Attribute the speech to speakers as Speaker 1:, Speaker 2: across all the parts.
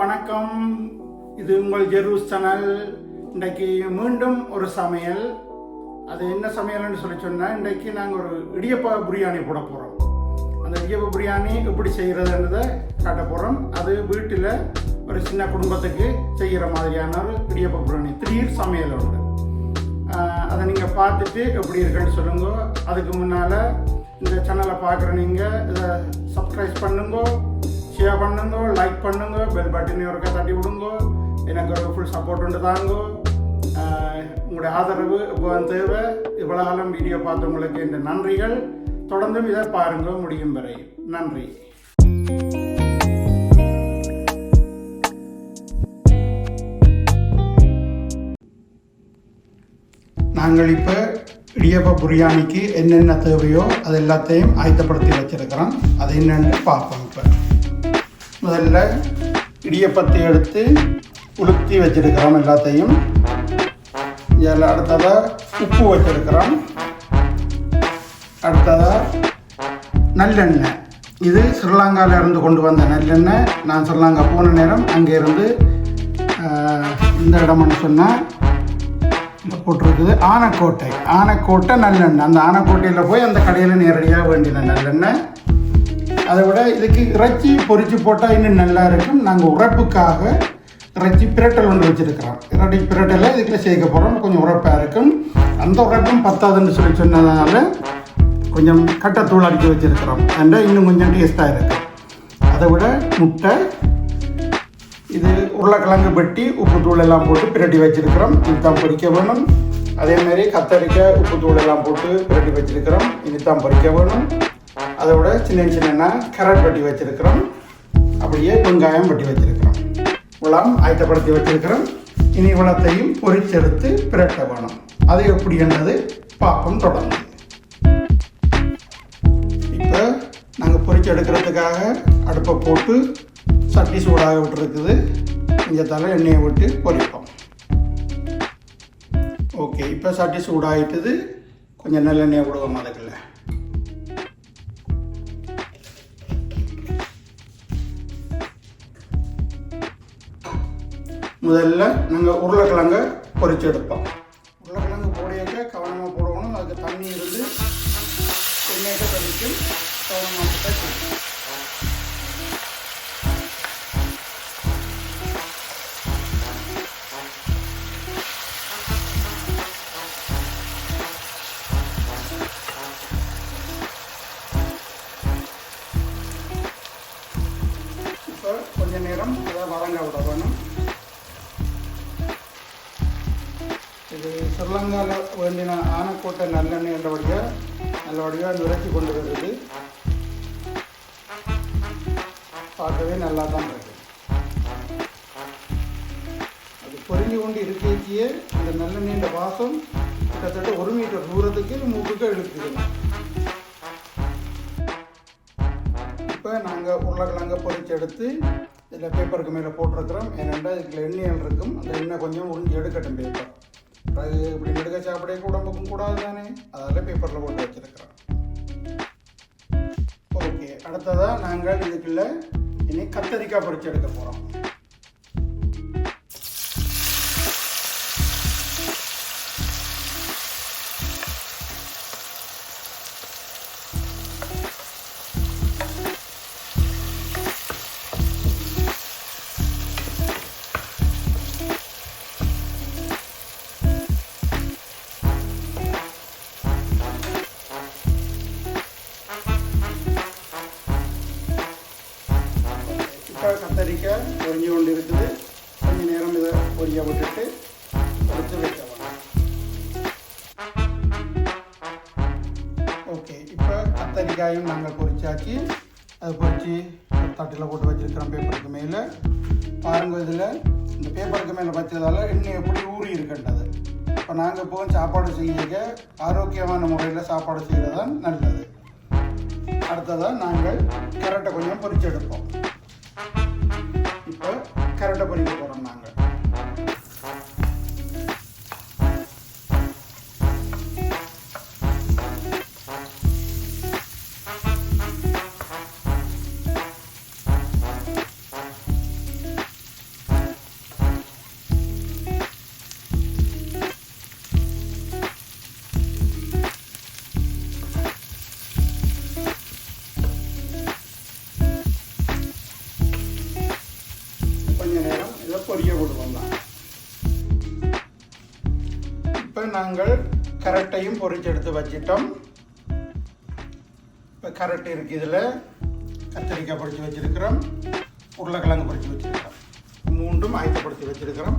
Speaker 1: வணக்கம். இது உங்கள் ஜெரூஸ் சேனல். இன்றைக்கு மீண்டும் ஒரு சமையல். அது என்ன சமையல்னு சொன்னால், இன்றைக்கு நாங்கள் ஒரு இடியப்ப பிரியாணி போட போகிறோம். அந்த இடியப்ப பிரியாணி எப்படி செய்கிறதுன்றதை காட்ட போகிறோம். அது வீட்டில் ஒரு சின்ன குடும்பத்துக்கு செய்கிற மாதிரியான ஒரு இடியப்ப பிரியாணி திடீர் சமையல் உண்டு. அதை நீங்கள் பார்த்துட்டு எப்படி இருக்குன்னு சொல்லுங்க. அதுக்கு முன்னால் இந்த சேனலை பார்க்குற நீங்கள் இதை சப்ஸ்கிரைப் பண்ணுங்க, ஷேர் பண்ணுங்க, லைக் பண்ணுங்க, பெல் பட்டனை ஒருக்கா தட்டி விடுங்க. எனக்கு ஒரு ஃபுல் சப்போர்ட் உண்டு தாங்க. உங்களுடைய ஆதரவு இப்போ தேவை. இவ்வளோ காலம் வீடியோ பார்த்தவங்களுக்கு இந்த நன்றிகள். தொடர்ந்தும் இதை பாருங்க முடியும் வரை. நன்றி. நாங்கள் இப்போ இடியப்ப பிரியாணிக்கு என்னென்ன தேவையோ அது எல்லாத்தையும் ஆயத்தப்படுத்தி வச்சிருக்கிறோம். அது என்னென்னு பார்ப்போம். இப்போ முதல்ல இடியப்பத்தை எடுத்து உளுத்தி வச்சிருக்கிறோம் எல்லாத்தையும். இதில் அடுத்ததாக உப்பு வச்சிருக்கிறோம். அடுத்ததாக நல்லெண்ணெய். இது ஸ்ரீலங்காவில் இருந்து கொண்டு வந்த நல்லெண்ணெய். நான் ஸ்ரீலங்கா போன நேரம் அங்கே இருந்து இந்த இடம்னு சொன்னால் போட்டிருக்குது ஆனைக்கோட்டை நல்லெண்ணெய். அந்த ஆனைக்கோட்டையில் போய் அந்த கடையில் நேரடியாக வேண்டின நல்லெண்ணெய். அதை விட இதுக்கு இறைச்சி பொரிச்சு போட்டால் இன்னும் நல்லா இருக்கும். நாங்கள் உரைப்புக்காக இறைச்சி பிரட்டல் ஒன்று வச்சுருக்கிறோம். இறைச்சி பிரட்டலை இதுக்குள்ள சேர்க்க போகிறோம். கொஞ்சம் உரைப்பாக இருக்கும். அந்த உரைப்பும் பத்தாதுன்னு சொன்னதுனால கொஞ்சம் கட்டத்தூள் அடிக்க வச்சுருக்கிறோம். அண்ட் இன்னும் கொஞ்சம் டேஸ்ட்டாக இருக்கும். அதை விட முட்டை, இது உருளைக்கிழங்கு வெட்டி உப்பு தூள் எல்லாம் போட்டு பிரட்டி வச்சுருக்கிறோம். இதுதான் பொரிக்க வேணும். அதேமாரி கத்தரிக்காய் உப்பு தூள் எல்லாம் போட்டு பிரட்டி வச்சுருக்கிறோம். இதுதான் பொரிக்க வேணும். அதை விட சின்ன கேரட் வெட்டி வச்சுருக்கிறோம். அப்படியே வெங்காயம் வெட்டி வச்சுருக்கிறோம். இவ்வளவு ஆயத்தப்படுத்தி வச்சுருக்கிறோம். இனி இவ்வளத்தையும் பொரிச்செடுத்து பிரட்ட வேணும். அது எப்படி என்றது பார்ப்போம் தொடர்ந்து. இப்போ நாங்கள் பொரிச்சு எடுக்கிறதுக்காக அடுப்பை போட்டு சட்டி சூடாக விட்டுருக்குது. கொஞ்சத்தால் எண்ணெயை விட்டு பொரிப்போம். ஓகே, இப்போ சட்டி சூடாகிட்டுது. கொஞ்சம் நல்லெண்ணெயை விடுவோம் அதுக்குள்ள. முதல்ல நாங்கள் உருளைக்கிழங்க பொரிச்சு எடுப்போம். உருளைக்கிழங்கு போடையாக்க கவனமாக போடணும். அதுக்கு தண்ணி இருந்து எண்ணெய்க்கு தண்ணிக்கும் கவனமாக போட்டால் இப்போ கொஞ்ச நேரம் அதை வதங்க விட வேணும். இது ஸ்ரீலங்காவில் வேண்டின ஆனைக்கோட்டை நல்லெண்ணெய் நல்லபடியாக நுரைச்சி கொண்டு வருது. பார்க்கவே நல்லா தான் இருக்குது. அது பொரிஞ்சு கொண்டு இருக்கையே அந்த நல்லெண்ணெய் வாசம் கிட்டத்தட்ட 1 மீட்டர் தூரத்துக்கு மூக்குக்கு இழுக்குது. இப்போ நாங்கள் உருளைக்கிழங்க பொரிச்சு எடுத்து இதில் பேப்பருக்கு மேலே போட்டிருக்கிறோம். ஏனென்றால் இதுக்குள்ள எண்ணெய் இருக்கும். அந்த எண்ணெய் கொஞ்சம் உறிஞ்சி எடுக்கட்டும் பேப்பர். அது இப்படி நெடுக்க சாப்பிட உடம்புக்கும் கூடாது தானே, அதில் பேப்பரில் போட்டு வச்சுருக்கிறோம். ஓகே, அடுத்ததாக நாங்கள் இதுக்குள்ள இனி கத்தரிக்காய் பொரிச்சு எடுக்க போகிறோம். கத்தரிக்காய் பொரிஞ்சு கொண்டு இருக்குது. கொஞ்சம் நேரம் இதை பொரிய விட்டுட்டு பொரிச்சு வைக்கலாம். ஓகே, இப்போ கத்தரிக்காயும் நாங்கள் பொரிச்சாச்சு. அதை பொரிச்சு தட்டில் போட்டு வச்சுருக்கிறோம் பேப்பருக்கு மேலே. பாருங்கள், இதில் இந்த பேப்பருக்கு மேலே வச்சதால் எண்ணெய் எப்படி ஊறி இருக்கின்றது. இப்போ நாங்கள் இப்போ சாப்பாடு செய்ய ஆரோக்கியமான முறையில் சாப்பாடு செய்கிறது தான் நல்லது. அடுத்ததாக நாங்கள் கேரட்டை கொஞ்சம் பொரிச்சு எடுப்போம். இப்போ கேரட்டை பொரிக்க போகிறோம் நாங்கள். பொரிய விடுவோம் தான். இப்போ நாங்கள் கரட்டையும் பொரிச்செடுத்து வச்சிட்டோம். இப்போ கரட் இருக்குது, இதில் கத்திரிக்காய் பொரிச்சு வச்சுருக்கிறோம், உருளைக்கிழங்கு பொரிச்சு வச்சுருக்கிறோம், மூன்றும் ஆயத்தப்படுத்தி வச்சுருக்கிறோம்.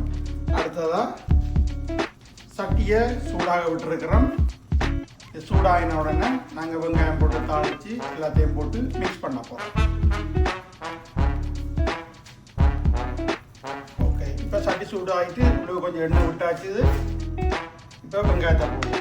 Speaker 1: அடுத்ததாக சட்டியை சூடாக விட்டுருக்கிறோம். இது சூடாகின உடனே நாங்கள் வெங்காயம் போட்டு தாளித்து எல்லாத்தையும் போட்டு மிக்ஸ் பண்ண போகிறோம். ஓகே, இப்போ சட்டி சூடாகிட்டு உள்ளே கொஞ்சம் எண்ணெய் விட்டாச்சு. இப்போ வெங்காயத்தை போடுவோம்.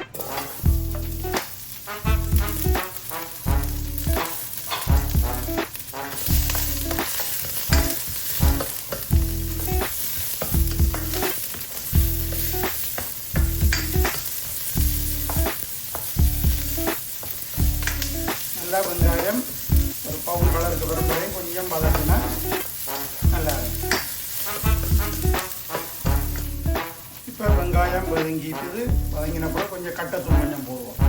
Speaker 1: நல்லா வெங்காயம் ஒரு பவுன் கலருக்கு வரும் கொஞ்சம் வதக்கினா நல்லா இருக்கும். இப்போ வெங்காயம் வதங்கிட்டுது. வதங்கினப்போ கொஞ்சம் கட்டத்தூள் கொஞ்சம் போடுவோம்.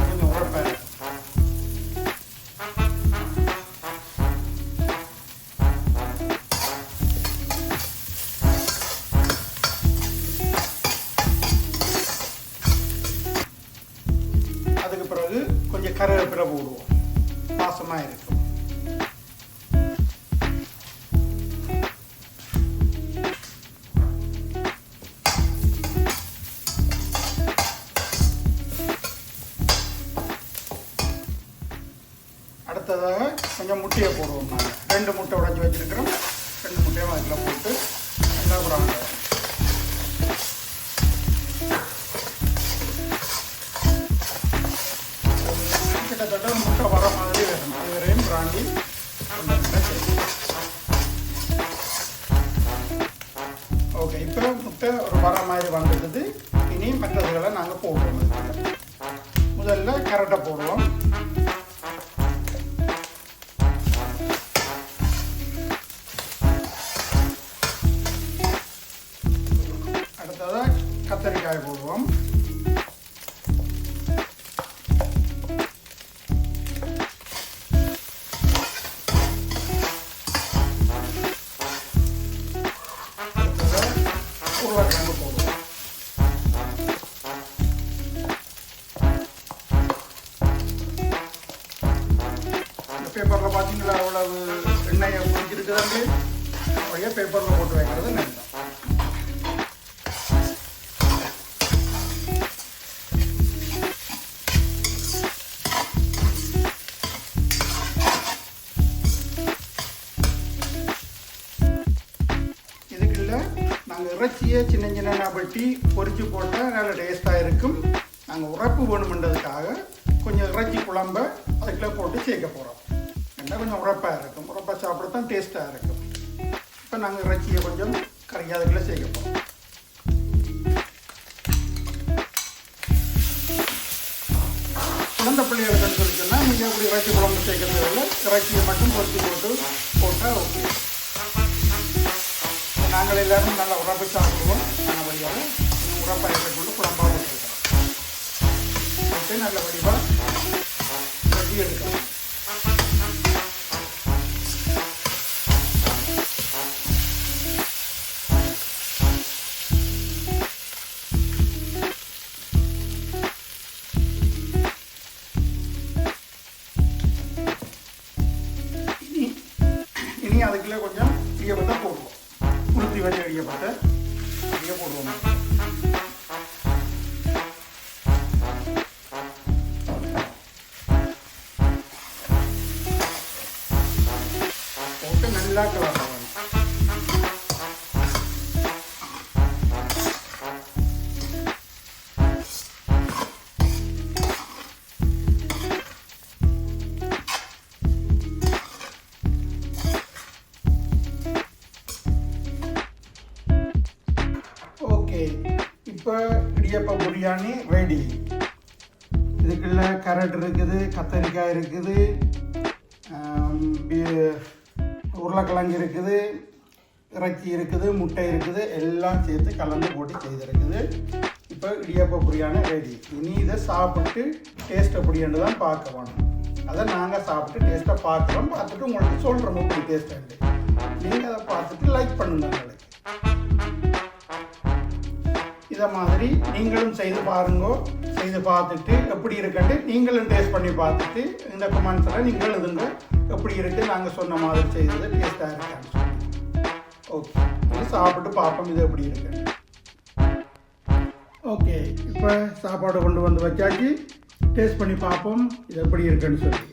Speaker 1: கொஞ்சம் உரப்ப அதுக்கு பிறகு கொஞ்சம் கருவேப்பிலை போடுவோம், வாசமாக இருக்கும். அடுத்ததாக கொஞ்சம் முட்டையை போடுவோம். நாங்கள் 2 முட்டை உடைஞ்சி வச்சுருக்கிறோம். 2 முட்டையும் அதில் போட்டு நல்லா விடாங்க. கிட்டத்தட்ட முட்டை வர மாதிரி வேணும். அது வரையும் பிராண்டி ஓகே. இப்போ முட்டை ஒரு வர மாதிரி வந்துடுது. இனி மற்றதுகளை நாங்கள் போடுவோம். முதல்ல கரட்டை போடுவோம். அடுத்ததாக கத்தரிக்காய் போடுவோம். உருளைக்கிழங்கு போடுவோம். இந்த பேப்பரில் பார்த்தீங்களா அவ்வளவு எண்ணெயை பிடிச்சிருக்குதாண்டு, அப்படியே பேப்பரில் போட்டு வைக்கிறது நல்லது. நாங்கள் இறைச்சியை சின்ன சின்ன வெட்டி பொரிச்சு போட்டால் நல்ல டேஸ்ட்டாக இருக்கும். நாங்கள் உரப்பு வேணுமென்றதுக்காக கொஞ்சம் இறைச்சி குழம்ப அதுக்குள்ளே போட்டு சேர்க்க போகிறோம். ஏன்னா கொஞ்சம் உரப்பாக இருக்கும். உரப்பாக சாப்பிட தான் டேஸ்ட்டாக இருக்கும். இப்போ நாங்கள் இறைச்சியை கொஞ்சம் கறி அதுக்குள்ளே சேர்க்க போகிறோம். குழந்தை பிள்ளைகளுக்கு சொல்லி சொன்னால் நீங்கள் அப்படி இறைச்சி குழம்பு சேர்க்கறது இல்லை, இறைச்சியை மட்டும் பொரிச்சு போட்டால் ஓகே. நாங்கள் எல்லாரும் நல்லா உரப்பு சாப்பிடுவோம். நாங்கள் வழியாக உரப்பாக கொண்டு குழம்பாக வச்சுருக்கோம். போட்டு நல்ல வடிவாக வெட்டி எடுக்கணும். இனி அதுக்குள்ளே கொஞ்சம் இடியப்பத்தை போடுவோம். உளுத்தி வச்சு இடியப்பத்தை அப்படியே போடுவோம். போட்டு நல்லா கிளறணும். ஓகே, இப்போ இடியப்ப பிரியாணி ரெடி. இதுக்குள்ள கேரட் இருக்குது, கத்தரிக்காய் இருக்குது, உருளைக்கிழங்கு இருக்குது, இறைச்சி இருக்குது, முட்டை இருக்குது, எல்லாம் சேர்த்து கலந்து போட்டு செய்திருக்குது. இப்போ இடியப்ப பிரியாணி ரெடி. இனி இதை சாப்பிட்டு டேஸ்ட் எப்படின்னு தான் பார்க்க வேணும். அதை நாங்கள் சாப்பிட்டு டேஸ்ட்டை பார்க்குறோம். பார்த்துட்டு உங்களுக்கு சொல்கிறோம் எப்படி டேஸ்ட்டு. நீங்கள் அதை பார்த்துட்டு லைக் பண்ணுங்க எங்களுக்கு. இதை மாதிரி நீங்களும் செய்து பாருங்க. செய்து பார்த்துட்டு எப்படி இருக்குன்னு நீங்களும் டேஸ்ட் பண்ணி பார்த்துட்டு இந்த கமெண்ட்ஸில் நீங்கள் எழுதுங்க. எப்படி இருக்குது நாங்கள் சொன்ன மாதிரி செய்தது டேஸ்ட்டாக இருக்கான்னு சொல்லி. ஓகே, இது சாப்பிட்டு பார்ப்போம் இது எப்படி இருக்குன்னு. ஓகே, இப்போ சாப்பாடு கொண்டு வந்து வச்சாச்சு. டேஸ்ட் பண்ணி பார்ப்போம் இது எப்படி இருக்குன்னு சொல்லி.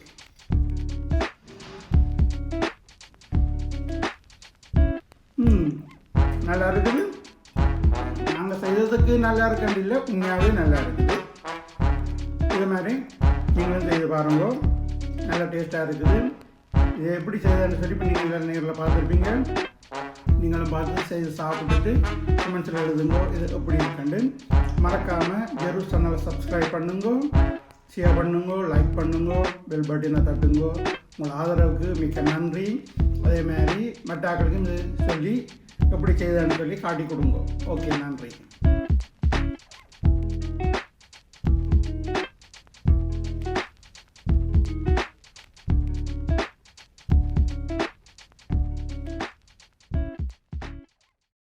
Speaker 1: நல்லா இருக்குது. நாங்கள் செய்ததுக்கு நல்லா இருக்குன்னு இல்லை, உண்மையாகவே நல்லா இருக்குது. இது மாதிரி நீங்களும் செய்து பாருங்க, நல்லா டேஸ்ட்டாக இருக்குது. இது எப்படி செய்ததுன்னு சொல்லி இப்போ நீங்கள் நேரில் பார்த்துருப்பீங்க. நீங்களும் பார்த்து செய்து சாப்பிட்டுட்டு கமெண்ட்ஸில் எழுதுங்க இது எப்படி இருக்குன்னு. மறக்காமல் ஜெரூஸ் சேனலை சப்ஸ்கிரைப் பண்ணுங்க, ஷேர் பண்ணுங்க, லைக் பண்ணுங்க, பெல் பட்டனை தட்டுங்க. உங்கள் ஆதரவுக்கு மிக்க நன்றி. அதே மாதிரி மற்ற ஆக்களுக்கும் இது சொல்லி எப்படி செய்தான்னு சொல்லி காட்டி கொடுங்க. ஓகே, நன்றி.